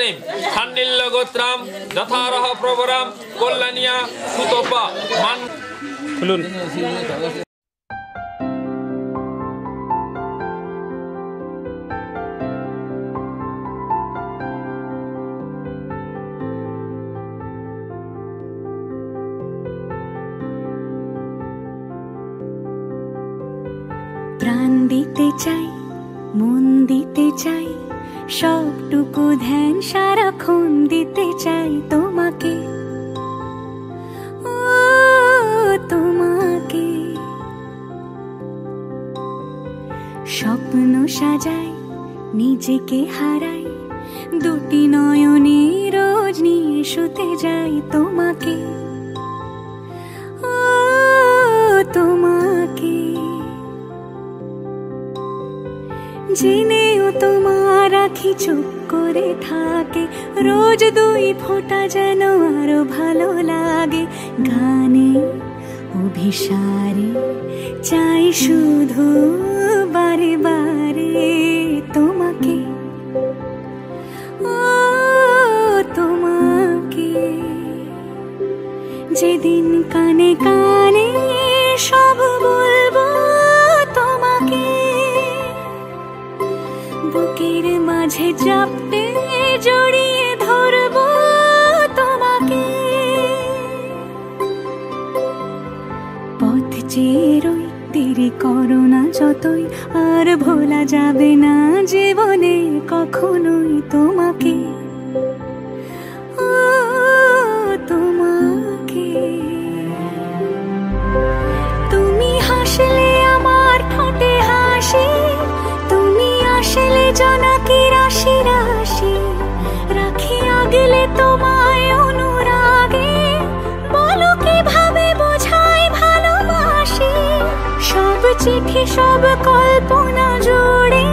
ইদানিম খান্ডিল্য গোত্রাম যথারহ প্রবরাম কল্যাণিয়া সুতপা মান খুলুন। প্রাণ দিতে চাই, মন দিতে চাই, সবটুকু ধ্যান সারাক্ষণ দিতে চাই তোমাকে, ও তোমাকে। স্বপ্ন সাজাই, নিজেকে হারাই, দুটি নয়নে রোজ নিয়ে শুতে যাই তোমাকে, ও তোমাকে। জেনেও তোমার আখি চুপ করে থাকে, রোজ দুই ফোঁটা যেন আরো ভালো লাগে। গানে অভিসারে চাই শুধু বারে বারে তোমাকে, ও তোমাকে। যেদিন কানে কানে সব বলবো তোমাকে, বুকের মাঝে চাপতে জড়িয়ে ধরবো তোমাকে। পথ চেয়ে রই, দেরি করো না যতই, আর ভোলা যাবে না জীবনে কখনোই তোমাকে, ও তোমাকে। তুমি হাসলে আমার ঠোঁটে হাসি, তুমি আসলে জোনাকি রাশি রাশি, রাখি আগলে তোমায় অনুরাগে, বলো কিভাবে বোঝাই ভালোবাসি। সব চিঠি সব কল্পনা জুড়ে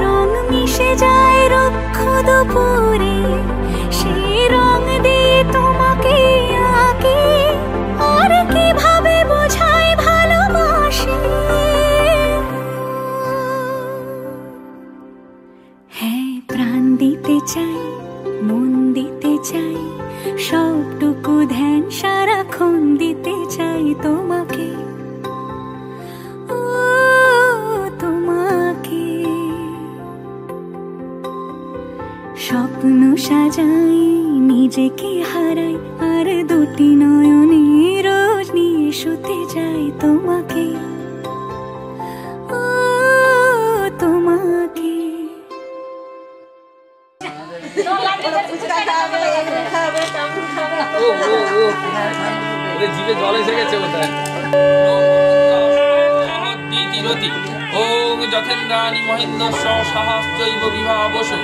রং মিশে যায় রুক্ষ দুপুরে, সেই রং দিয়ে তোমাকে আঁকি, আর কিভাবে বোঝাই ভালোবাসি। হ্যাঁ, প্রাণ দিতে চাই, মন দিতে চাই, সবটুকু ধ্যান সারাক্ষণ দিতে চাই তোমাকে, ও তোমাকে। স্বপ্ন সাজাই, নিজেকে হারাই, আর দুটি নয়নে রোজ নিয়ে শুতে যাই তোমাকে, ও তোমাকে। জিভে জল এসে গেছে বোধহয়। ওম যথেন্দ্রাণি মহেন্দ্রস্য সহস্রৈব বিভাবসু,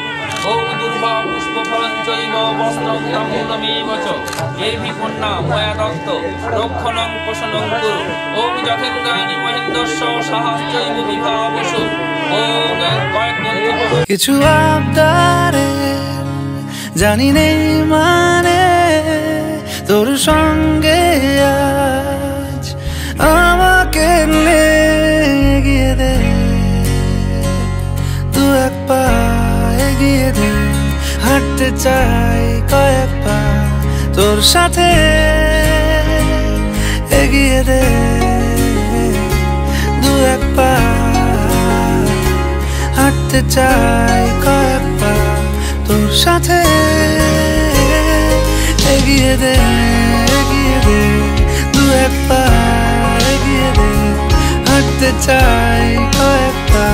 ওম দুর্বা পুষ্পফলঞ্চৈব বস্ত্রং তাম্বূলমেব চ, এভি পুণ্যা ময়া দত্ত রক্ষণং পোষণং কুরু। ওম যথেন্দ্রাণি মহেন্দ্রস্য সহস্রৈব বিভাবসু। ওম কয়েক গ্রন্থি কিছু আবদারে জানি নেই মানে, তোর সঙ্গে আজ আমাকে এগিয়ে দে, তু এক পা এগিয়ে দে। হাঁটতে চাই কয়েক পা তোর সাথে, এগিয়ে দে দু এক পা। হাঁটতে চাই কয়েক পা তোর সাথে, এগিয়ে দে দু এক পা এগিয়ে দে। হাঁটতে চাই কয়েক পা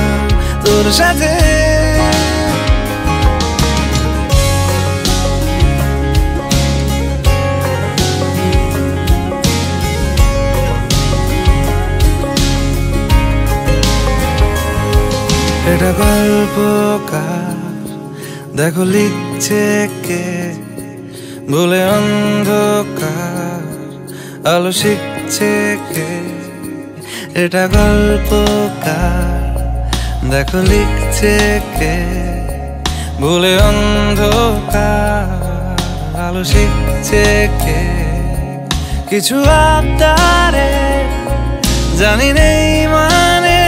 তোর সাথে। এটা গল্পকার, দেখো লিখছে কে, ভুলে অন্ধকার আলো শিখছে কে। এটা গল্পকার, দেখো লিখছে কে, ভুলে অন্ধকার আলো শিখছে কে। কিছু আবদারে জানি নেই মানে,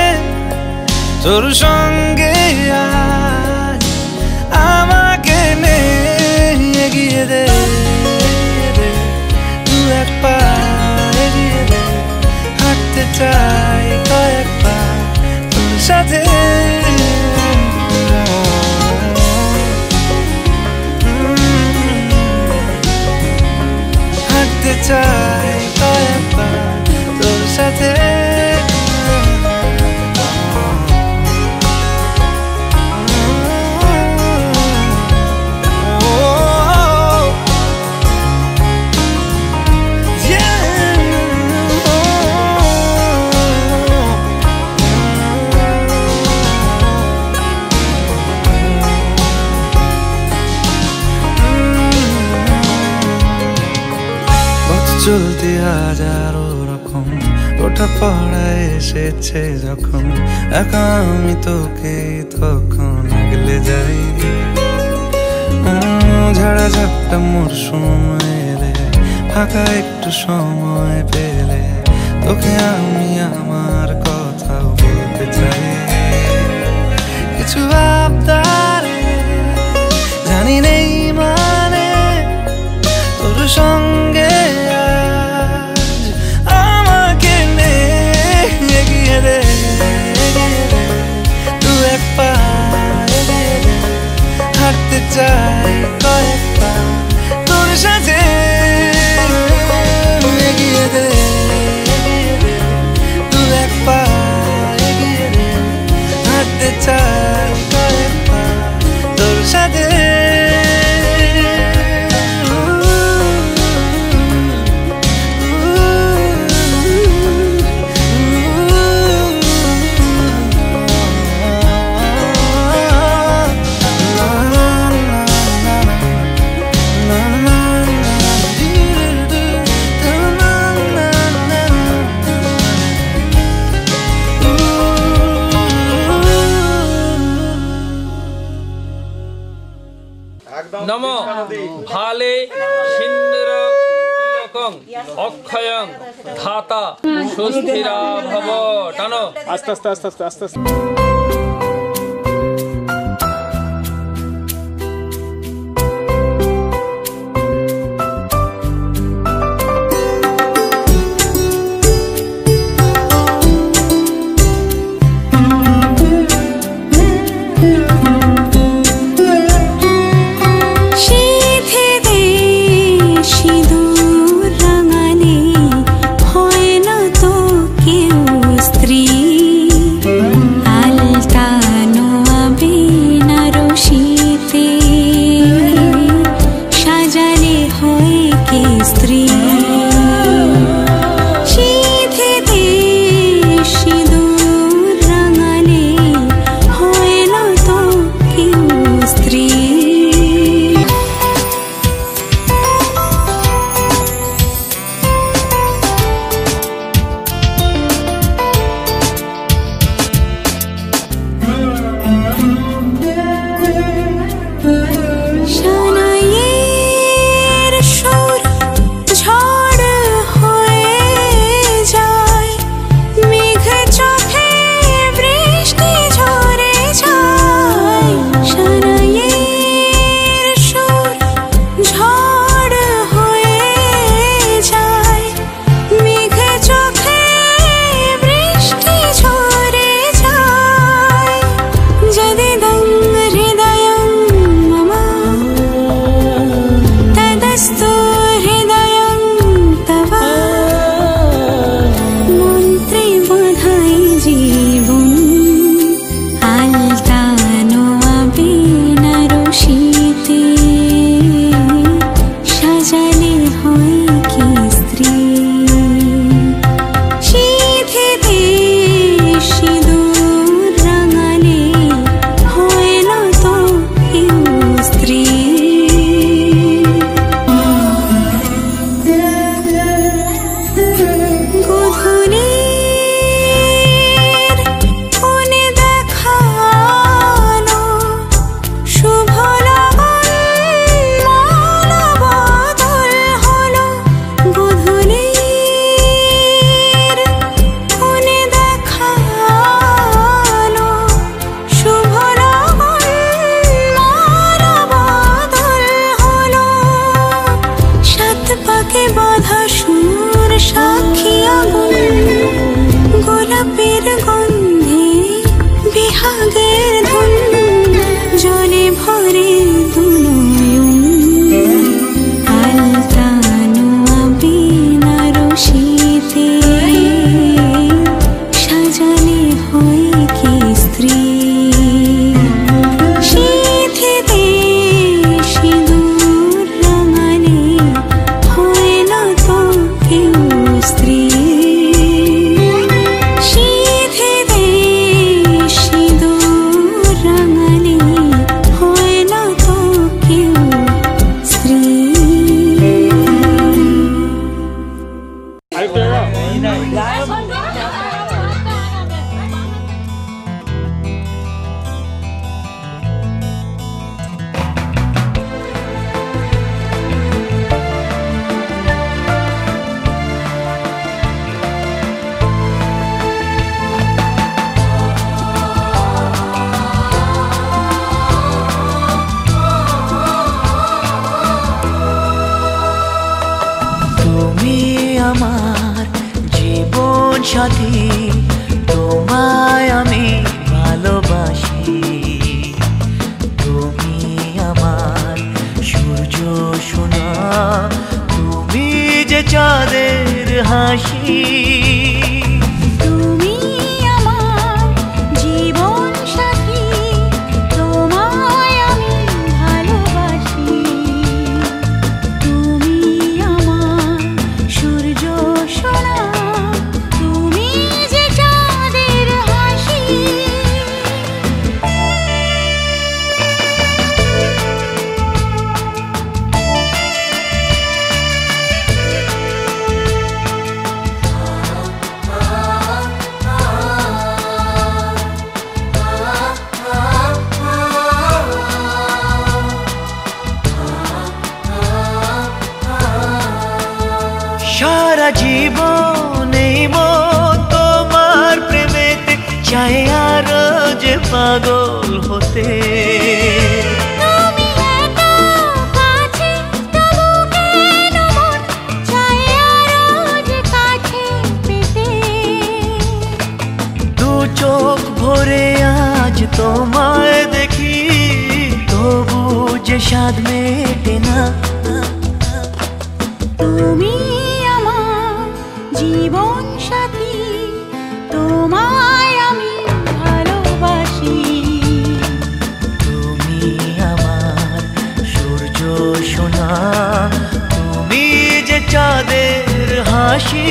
তোর সঙ্গে আজ আমাকে নে চলতি হাজারো রকম ওঠা পড়া এসেছে যখন একা আমি তোকে তখন আগলে যাই ঝাড়া ঝাপটা মরশুম এলে ফাঁকা একটু সময় পেলে তোকে আমি আমার কথাও বলতে চাই কিছু আবদারে জানি নেই মানে তোর সঙ্গে আজ আমাকে নে এগিয়ে দে তু এক পা এগিয়ে দে হাঁটতে চাই কয়েক পা তোর সাথে এগিয়ে দে তু এক পা এগিয়ে দে হাঁটতে চাই কয়েক পা তোর সাথে নম ভালে সিন্দ্র তিলকং অক্ষয়ং ধাতা সুস্থিরা ভব টানো আস্তে আস্তে আস্তে আস্তে আস্তে আস্তে I সাথী তোমায় আমি ভালোবাসি। তুমি আমার সূর্য সোনা, তুমি যে চাঁদের হাসি। তুমি আমার জীবন সাথী, তোমায় আমি ভালোবাসি। তুমি আমার সূর্য সোনা, তুমি যে চাঁদের হাসি। সারা জীবন এই মন তোমার প্রেমেতে চাই আরো যে পাগল হতে। তুমি এত কাছে, তবু কেন মন চায় আরো যে কাছে পেতে। দু চোখ ভরে আজ তোমায় দেখি, তবু যে স্বাদ মেটে না। তুমি আমার জীবন সাথী, তোমায় আমি ভালোবাসি। তুমি আমার সূর্য সোনা, তুমি যে চাঁদের হাসি।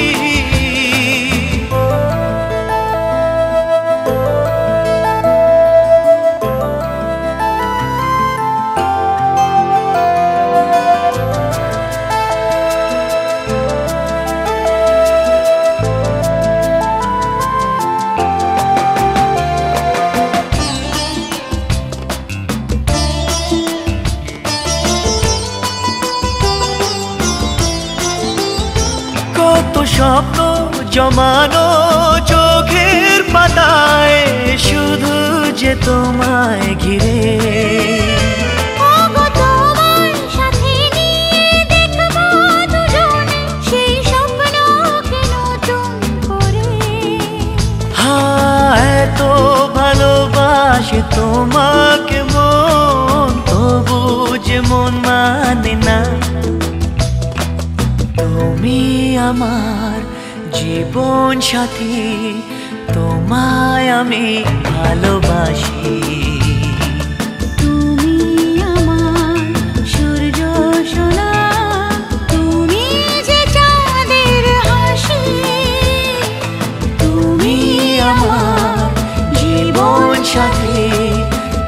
কত স্বপ্ন জমানো চোখের পাতায়, শুধু যে তোমায় ঘিরে। ওগো তোমার সাথে নিয়ে দেখবো দুজনে সেই স্বপ্নকে নতুন করে। এত ভালোবাসে তোমাকে মন, তবু যে মন মানে না। তুমি আমার জীবন সাথী, তোমায় আমি ভালোবাসি। তুমি আমার সূর্য সোনা, তুমি যে চাঁদের হাসি। তুমি আমার জীবন সাথী,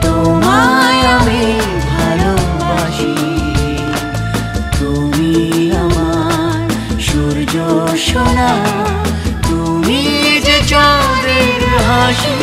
তোমায় আমি ভালোবাসি। তুমি আমার সূর্য সোনা, তুমি যে চাঁদের হাসি।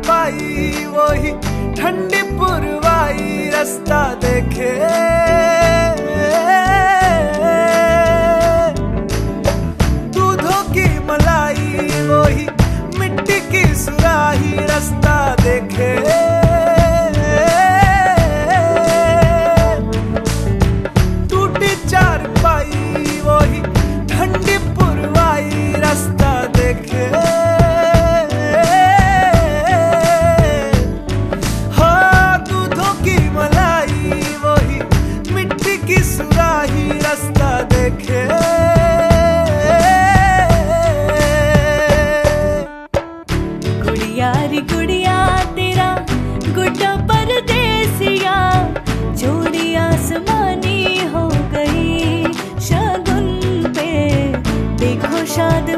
पाई वही ठंडी पुरवाई रास्ता देखे। दूधों की मलाई वही मिट्टी की सुराही रास्ता देखे। टूटी चारपाई वही ठंडी पुरवाई रास्ता देखे। हाँ, दूधों की मलाई वही मिट्टी की सुराही रास्ता देखे। गुड़िया रे गुड़िया तेरा गुड्डा परदेसिया, जोड़ी आसमानी हो गई शगुन पे देखो शाद